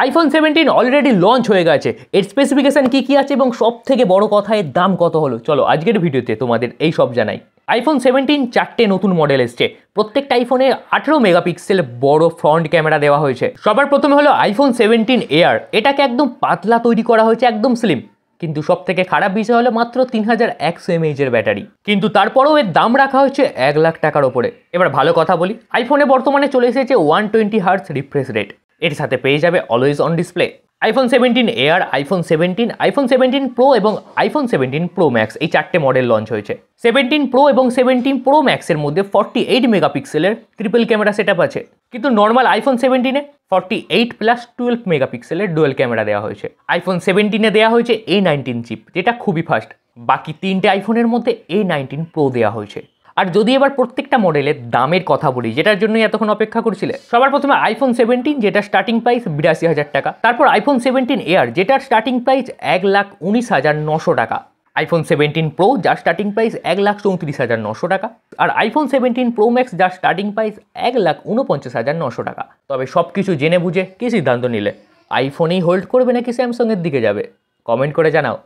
IPhone 17 already launch হয়ে গেছে। এর স্পেসিফিকেশন কি আছে এবং সব থেকে বড় কথা এর দাম কত হলো, চলো আজকের ভিডিওতে তোমাদের এই সব জানাই। আইফোন 17 চারটে নতুন মডেল এসছে। প্রত্যেকটা আইফোনে 18 মেগাপিক্সেল বড় ফ্রন্ট ক্যামেরা দেওয়া হয়েছে। সবার প্রথমে হলো আইফোন 17 এয়ার। এটাকে একদম পাতলা তৈরি করা হয়েছে, একদম স্লিম। কিন্তু সব থেকে খারাপ বিষয় হলো মাত্র 3100 mAh এর ব্যাটারি। কিন্তু তারপরেও এর দাম রাখা হচ্ছে 1 লাখ টাকার ওপরে। এবার ভালো কথা বলি, আইফোনে বর্তমানে চলে এসেছে 120 হার্টজ রিফ্রেশ রেট। এর সাথে পেয়ে যাবে always on display. IPhone 17 air, iPhone 17, iPhone 17 pro এবং আইফোন 17 প্রো ম্যাক্স এই চারটে মডেল লঞ্চ হয়েছে। 17 প্রো এবং 17 প্রো ম্যাক্সের মধ্যে 48 মেগাপিক্সেলের ট্রিপল ক্যামেরা সেটআপ আছে। কিন্তু নর্মাল আইফোন 17-এ 48 প্লাস 12 মেগাপিক্সেলের ডুয়েল ক্যামেরা দেওয়া হয়েছে। আইফোন 17-এ দেওয়া হয়েছে A19 চিপ, যেটা খুবই ফাস্ট। বাকি তিনটে আইফোনের মধ্যে A19 প্রো দেওয়া হয়েছে। আর যদি এবার প্রত্যেকটা মডেলের দামের কথা বলি, যেটার জন্য এতক্ষণ অপেক্ষা করছিলে, সবার প্রথমে আইফোন 17 যেটা স্টার্টিং প্রাইস 82,000 টাকা। তারপর আইফোন 17 এয়ার যেটার স্টার্টিং প্রাইস 1,19,900 টাকা। আইফোন 17 প্রো যার স্টার্টিং প্রাইস 1,34,900 টাকা। আর আইফোন 17 প্রো ম্যাক্স যার স্টার্টিং প্রাইস 1,49,900 টাকা। তবে সব কিছু জেনে বুঝে কি সিদ্ধান্ত নিলে? আইফোনেই হোল্ড করবে নাকি স্যামসাংয়ের দিকে যাবে? কমেন্ট করে জানাও।